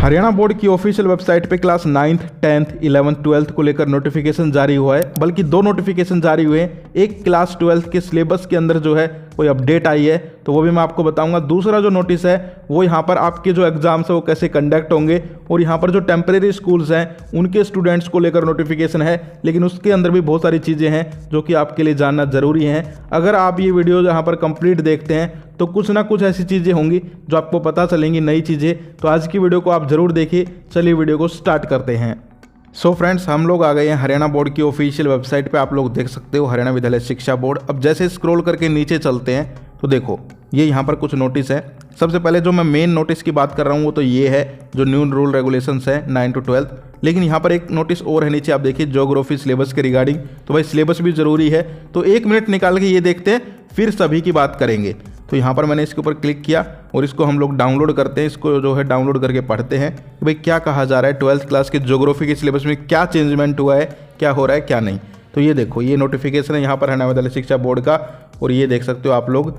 Haryana board की official website पे class 9th, 10th, 11th, 12th को लेकर नोटिफिकेशन जारी हुआ है। बल्कि दो नोटिफिकेशन जारी हुए हैं। एक क्लास 12th के सिलेबस के अंदर जो है कोई अपडेट आई है तो वो भी मैं आपको बताऊंगा। दूसरा जो नोटिस है वो यहाँ पर आपके जो एग्जाम्स है वो कैसे कंडक्ट होंगे और यहाँ पर जो टेम्परेरी स्कूल्स हैं उनके स्टूडेंट्स को लेकर नोटिफिकेशन है। लेकिन उसके अंदर भी बहुत सारी चीज़ें हैं जो कि आपके लिए जानना ज़रूरी है। अगर आप ये वीडियो यहाँ पर कंप्लीट देखते हैं तो कुछ ना कुछ ऐसी चीज़ें होंगी जो आपको पता चलेंगी, नई चीज़ें। तो आज की वीडियो को आप ज़रूर देखिए। चलिए वीडियो को स्टार्ट करते हैं। सो फ्रेंड्स, हम लोग आ गए हैं हरियाणा बोर्ड की ऑफिशियल वेबसाइट पे। आप लोग देख सकते हो हरियाणा विद्यालय शिक्षा बोर्ड। अब जैसे स्क्रॉल करके नीचे चलते हैं तो देखो ये यहाँ पर कुछ नोटिस है। सबसे पहले जो मैं मेन नोटिस की बात कर रहा हूँ वो तो ये है जो न्यू रूल रेगुलेशंस है 9 to 12। लेकिन यहाँ पर एक नोटिस और है नीचे, आप देखिए ज्योग्राफी सिलेबस के रिगार्डिंग। तो भाई सिलेबस भी ज़रूरी है, तो 1 मिनट निकाल के ये देखते हैं, फिर सभी की बात करेंगे। तो यहाँ पर मैंने इसके ऊपर क्लिक किया और इसको हम लोग डाउनलोड करते हैं। इसको जो है डाउनलोड करके पढ़ते हैं कि भाई क्या कहा जा रहा है, 12th क्लास के ज्योग्राफी के सिलेबस में क्या चेंजमेंट हुआ है, क्या हो रहा है क्या नहीं। तो ये देखो ये नोटिफिकेशन है यहाँ पर हरियाणा विद्यालय शिक्षा बोर्ड का। और ये देख सकते हो आप लोग,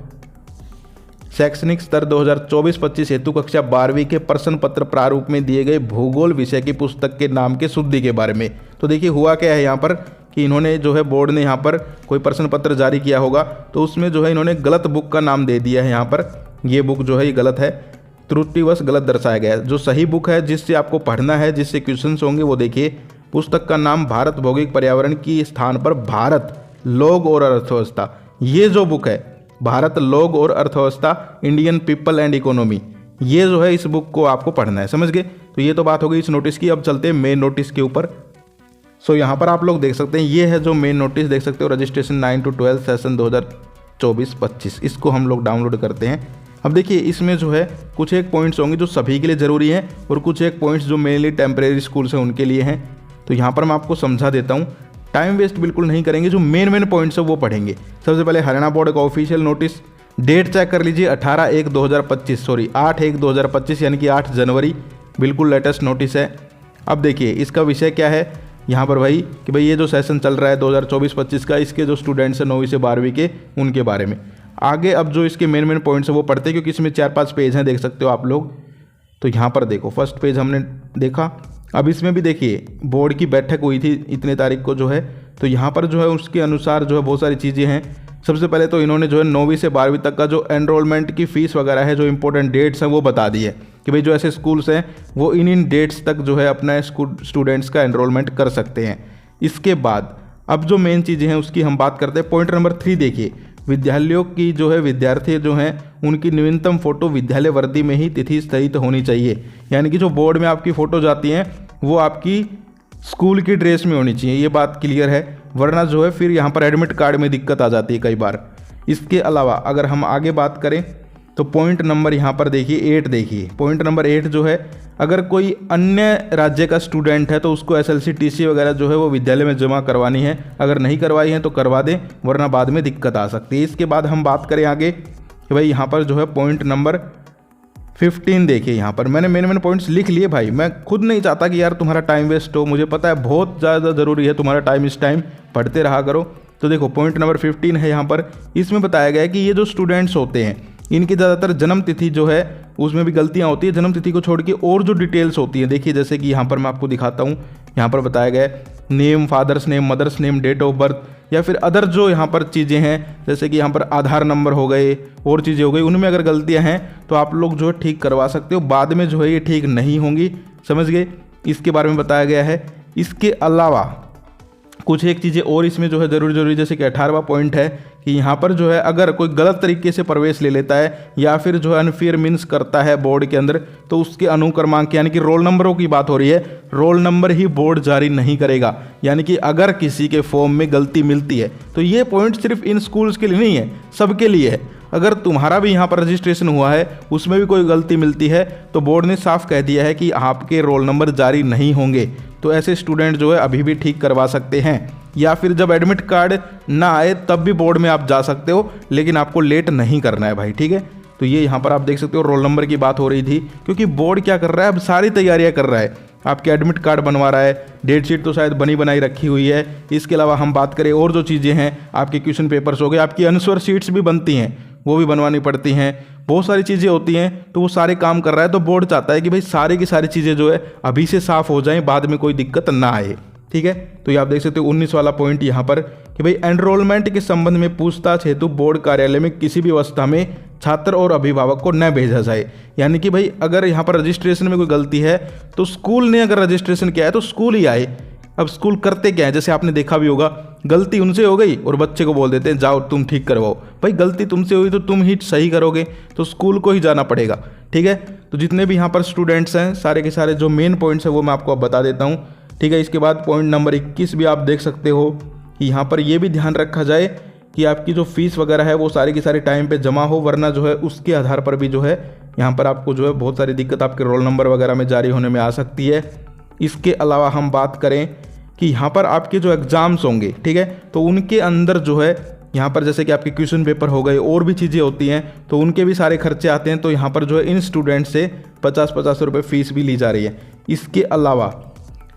शैक्षणिक स्तर 2024-25 हेतु कक्षा 12वीं के प्रश्न पत्र प्रारूप में दिए गए भूगोल विषय की पुस्तक के नाम के शुद्धि के बारे में। तो देखिए हुआ क्या है यहाँ पर कि इन्होंने जो है बोर्ड ने यहाँ पर कोई प्रश्न पत्र जारी किया होगा तो उसमें जो है इन्होंने गलत बुक का नाम दे दिया है। यहाँ पर ये बुक जो है ये गलत है, त्रुटिवश गलत दर्शाया गया है। जो सही बुक है जिससे आपको पढ़ना है, जिससे क्वेश्चंस होंगे, वो देखिए पुस्तक का नाम भारत भौगोलिक पर्यावरण की स्थान पर भारत लोग और अर्थव्यवस्था। ये जो बुक है भारत लोग और अर्थव्यवस्था, इंडियन पीपल एंड इकोनॉमी, ये जो है इस बुक को आपको पढ़ना है। समझ गए? तो ये तो बात हो गई इस नोटिस की। अब चलते हैं मेन नोटिस के ऊपर। सो यहाँ पर आप लोग देख सकते हैं ये है जो मेन नोटिस, देख सकते हो रजिस्ट्रेशन 9 to 12 सेशन 2024-25। इसको हम लोग डाउनलोड करते हैं। अब देखिए इसमें जो है कुछ एक पॉइंट्स होंगे जो सभी के लिए ज़रूरी हैं और कुछ एक पॉइंट्स जो मेनली टेम्परेरी स्कूल्स हैं उनके लिए हैं। तो यहाँ पर मैं आपको समझा देता हूँ, टाइम वेस्ट बिल्कुल नहीं करेंगे, जो मेन पॉइंट्स है वो पढ़ेंगे। सबसे पहले हरियाणा बोर्ड का ऑफिशियल नोटिस, डेट चेक कर लीजिए 8/1/2025 यानी कि 8 जनवरी, बिल्कुल लेटेस्ट नोटिस है। अब देखिए इसका विषय क्या है यहाँ पर भाई कि भाई ये जो सेशन चल रहा है 2024-25 का, इसके जो स्टूडेंट्स हैं 9वीं से 12वीं के, उनके बारे में। आगे अब जो इसके मेन पॉइंट्स हैं वो पढ़ते हैं क्योंकि इसमें 4-5 पेज हैं, देख सकते हो आप लोग। तो यहाँ पर देखो फर्स्ट पेज हमने देखा। अब इसमें भी देखिए बोर्ड की बैठक हुई थी इतने तारीख को जो है, तो यहाँ पर जो है उसके अनुसार जो है बहुत सारी चीज़ें हैं। सबसे पहले तो इन्होंने जो है 9वीं से 12वीं तक का जो एनरोलमेंट की फ़ीस वगैरह है, जो इंपॉर्टेंट डेट्स हैं वो बता दी है कि भाई जो ऐसे स्कूल्स हैं वो इन डेट्स तक जो है अपना स्टूडेंट्स का एनरोलमेंट कर सकते हैं। इसके बाद अब जो मेन चीज़ें हैं उसकी हम बात करते हैं। पॉइंट नंबर 3 देखिए, विद्यालयों की जो है विद्यार्थी जो हैं उनकी न्यूनतम फ़ोटो विद्यालय वर्दी में ही तिथि सहित होनी चाहिए। यानी कि जो बोर्ड में आपकी फ़ोटो जाती हैं वो आपकी स्कूल की ड्रेस में होनी चाहिए, ये बात क्लियर है। वरना जो है फिर यहाँ पर एडमिट कार्ड में दिक्कत आ जाती है कई बार। इसके अलावा अगर हम आगे बात करें तो पॉइंट नंबर यहाँ पर देखिए 8 देखिए, पॉइंट नंबर 8 जो है, अगर कोई अन्य राज्य का स्टूडेंट है तो उसको SLC TC वगैरह जो है वो विद्यालय में जमा करवानी है। अगर नहीं करवाई है तो करवा दें, वरना बाद में दिक्कत आ सकती है। इसके बाद हम बात करें आगे कि भाई यहाँ पर जो है पॉइंट नंबर 15 देखिए। यहाँ पर मैंने मेन पॉइंट्स लिख लिए भाई, मैं खुद नहीं चाहता कि यार तुम्हारा टाइम वेस्ट हो, मुझे पता है बहुत ज़्यादा ज़रूरी है तुम्हारा टाइम, इस टाइम पढ़ते रहा करो। तो देखो पॉइंट नंबर 15 है यहाँ पर, इसमें बताया गया है कि ये जो स्टूडेंट्स होते हैं इनकी ज़्यादातर जन्म तिथि जो है उसमें भी गलतियाँ होती है। जन्म तिथि को छोड़ के और जो डिटेल्स होती हैं देखिए, जैसे कि यहाँ पर मैं आपको दिखाता हूँ। यहाँ पर बताया गया है name, father's name, mother's name, date of birth, या फिर अदर जो यहाँ पर चीज़ें हैं जैसे कि यहाँ पर आधार नंबर हो गए और चीज़ें हो गई, उनमें अगर गलतियाँ हैं तो आप लोग जो है ठीक करवा सकते हो। बाद में जो है ये ठीक नहीं होंगी, समझ गए? इसके बारे में बताया गया है। इसके अलावा कुछ एक चीज़ें और इसमें जो है ज़रूरी, जैसे कि 18वां पॉइंट है कि यहाँ पर जो है अगर कोई गलत तरीके से प्रवेश ले लेता है या फिर जो है अनफेयर मीन्स करता है बोर्ड के अंदर, तो उसके अनुक्रमांक यानी कि रोल नंबरों की बात हो रही है, रोल नंबर ही बोर्ड जारी नहीं करेगा। यानी कि अगर किसी के फॉर्म में गलती मिलती है तो ये पॉइंट सिर्फ इन स्कूल्स के लिए नहीं है, सबके लिए है। अगर तुम्हारा भी यहाँ पर रजिस्ट्रेशन हुआ है उसमें भी कोई गलती मिलती है तो बोर्ड ने साफ कह दिया है कि आपके रोल नंबर जारी नहीं होंगे। तो ऐसे स्टूडेंट जो है अभी भी ठीक करवा सकते हैं, या फिर जब एडमिट कार्ड ना आए तब भी बोर्ड में आप जा सकते हो, लेकिन आपको लेट नहीं करना है भाई, ठीक है? तो ये यहाँ पर आप देख सकते हो रोल नंबर की बात हो रही थी, क्योंकि बोर्ड क्या कर रहा है अब सारी तैयारियाँ कर रहा है, आपके एडमिट कार्ड बनवा रहा है, डेट शीट तो शायद बनी बनाई रखी हुई है। इसके अलावा हम बात करें और जो चीज़ें हैं, आपके क्वेश्चन पेपर्स हो गए, आपकी आंसर शीट्स भी बनती हैं वो भी बनवानी पड़ती हैं, बहुत सारी चीज़ें होती हैं, तो वो सारे काम कर रहा है, तो बोर्ड चाहता है कि भाई सारी की सारी चीज़ें जो है अभी से साफ हो जाएं, बाद में कोई दिक्कत ना आए। ठीक है, तो ये आप देख सकते हो 19 वाला पॉइंट यहाँ पर कि भाई एनरोलमेंट के संबंध में पूछताछ हेतु बोर्ड कार्यालय में किसी भी अवस्था में छात्र और अभिभावक को न भेजा जाए। यानी कि भाई अगर यहाँ पर रजिस्ट्रेशन में कोई गलती है तो स्कूल ने अगर रजिस्ट्रेशन किया है तो स्कूल ही आए। अब स्कूल करते क्या है, जैसे आपने देखा भी होगा, गलती उनसे हो गई और बच्चे को बोल देते हैं जाओ तुम ठीक करवाओ। भाई गलती तुमसे हुई तो तुम ही सही करोगे, तो स्कूल को ही जाना पड़ेगा। ठीक है, तो जितने भी यहाँ पर स्टूडेंट्स हैं सारे के सारे जो मेन पॉइंट्स हैं वो मैं आपको अब बता देता हूँ। ठीक है, इसके बाद पॉइंट नंबर 21 भी आप देख सकते हो कि यहाँ पर ये भी ध्यान रखा जाए कि आपकी जो फीस वगैरह है वो सारी की सारी टाइम पे जमा हो, वरना जो है उसके आधार पर भी जो है यहाँ पर आपको जो है बहुत सारी दिक्कत आपके रोल नंबर वगैरह में जारी होने में आ सकती है। इसके अलावा हम बात करें कि यहाँ पर आपके जो एग्ज़ाम्स होंगे, ठीक है, तो उनके अंदर जो है यहाँ पर जैसे कि आपके क्वेश्चन पेपर हो गए और भी चीज़ें होती हैं, तो उनके भी सारे खर्चे आते हैं। तो यहाँ पर जो है इन स्टूडेंट से 50-50 रुपये फ़ीस भी ली जा रही है। इसके अलावा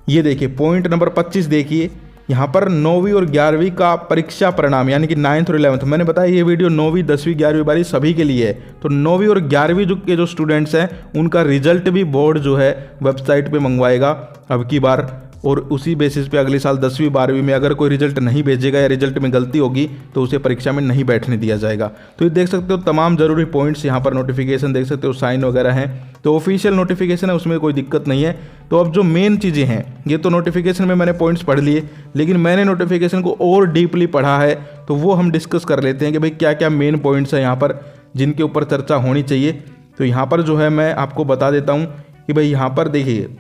ये देखिए पॉइंट नंबर 25 देखिए, यहाँ पर 9वीं और 11वीं का परीक्षा परिणाम यानी कि 9th और 11th, मैंने बताया ये वीडियो 9वीं 10वीं 11वीं 12वीं सभी के लिए है। तो 9वीं और 11वीं के जो स्टूडेंट्स हैं उनका रिजल्ट भी बोर्ड जो है वेबसाइट पे मंगवाएगा अब की बार, और उसी बेसिस पे अगले साल 10वीं 12वीं में अगर कोई रिजल्ट नहीं भेजेगा या रिजल्ट में गलती होगी तो उसे परीक्षा में नहीं बैठने दिया जाएगा। तो ये देख सकते हो तमाम ज़रूरी पॉइंट्स यहाँ पर नोटिफिकेशन देख सकते हो, साइन वगैरह हैं, तो ऑफिशियल नोटिफिकेशन है, उसमें कोई दिक्कत नहीं है। तो अब जो मेन चीज़ें हैं, ये तो नोटिफिकेशन में मैंने पॉइंट्स पढ़ लिए, लेकिन मैंने नोटिफिकेशन को और डीपली पढ़ा है, तो वो हम डिस्कस कर लेते हैं कि भाई क्या क्या मेन पॉइंट्स हैं यहाँ पर जिनके ऊपर चर्चा होनी चाहिए। तो यहाँ पर जो है मैं आपको बता देता हूँ कि भाई यहाँ पर देखिए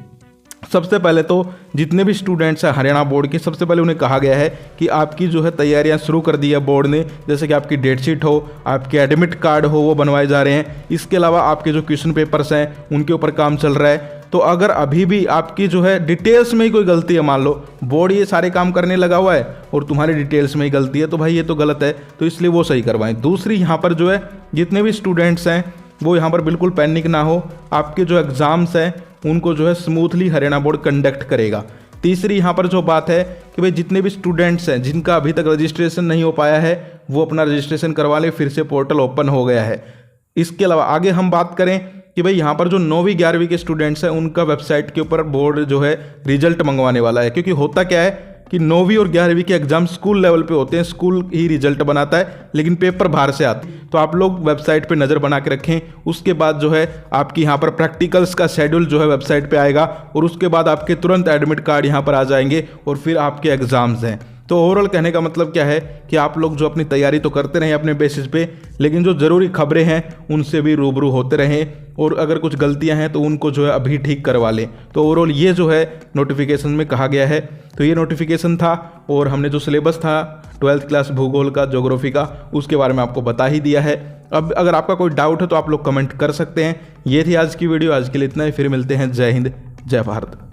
सबसे पहले तो जितने भी स्टूडेंट्स हैं हरियाणा बोर्ड के, सबसे पहले उन्हें कहा गया है कि आपकी जो है तैयारियां शुरू कर दी है बोर्ड ने, जैसे कि आपकी डेट शीट हो, आपके एडमिट कार्ड हो, वो बनवाए जा रहे हैं। इसके अलावा आपके जो क्वेश्चन पेपर्स हैं उनके ऊपर काम चल रहा है। तो अगर अभी भी आपकी जो है डिटेल्स में ही कोई गलती है, मान लो बोर्ड ये सारे काम करने लगा हुआ है और तुम्हारी डिटेल्स में ही गलती है, तो भाई ये तो गलत है, तो इसलिए वो सही करवाएं। दूसरी यहाँ पर जो है जितने भी स्टूडेंट्स हैं वो यहाँ पर बिल्कुल पैनिक ना हो, आपके जो एग्ज़ाम्स हैं उनको जो है स्मूथली हरियाणा बोर्ड कंडक्ट करेगा। तीसरी यहाँ पर जो बात है कि भाई जितने भी स्टूडेंट्स हैं जिनका अभी तक रजिस्ट्रेशन नहीं हो पाया है वो अपना रजिस्ट्रेशन करवा ले, फिर से पोर्टल ओपन हो गया है। इसके अलावा आगे हम बात करें कि भाई यहाँ पर जो 9वीं 11वीं के स्टूडेंट्स हैं उनका वेबसाइट के ऊपर बोर्ड जो है रिजल्ट मंगवाने वाला है, क्योंकि होता क्या है कि 9वीं और 11वीं के एग्जाम स्कूल लेवल पे होते हैं, स्कूल ही रिजल्ट बनाता है, लेकिन पेपर बाहर से आते हैं। तो आप लोग वेबसाइट पे नज़र बना के रखें। उसके बाद जो है आपकी यहाँ पर प्रैक्टिकल्स का शेड्यूल जो है वेबसाइट पे आएगा, और उसके बाद आपके तुरंत एडमिट कार्ड यहाँ पर आ जाएंगे और फिर आपके एग्ज़ाम्स हैं। तो ओवरऑल कहने का मतलब क्या है कि आप लोग जो अपनी तैयारी तो करते रहें अपने बेसिस पे, लेकिन जो ज़रूरी खबरें हैं उनसे भी रूबरू होते रहें, और अगर कुछ गलतियां हैं तो उनको जो है अभी ठीक करवा लें। तो ओवरऑल ये जो है नोटिफिकेशन में कहा गया है। तो ये नोटिफिकेशन था, और हमने जो सिलेबस था 12th क्लास भूगोल का, ज्योग्राफी का, उसके बारे में आपको बता ही दिया है। अब अगर आपका कोई डाउट है तो आप लोग कमेंट कर सकते हैं। ये थी आज की वीडियो, आज के लिए इतना ही, फिर मिलते हैं। जय हिंद, जय भारत।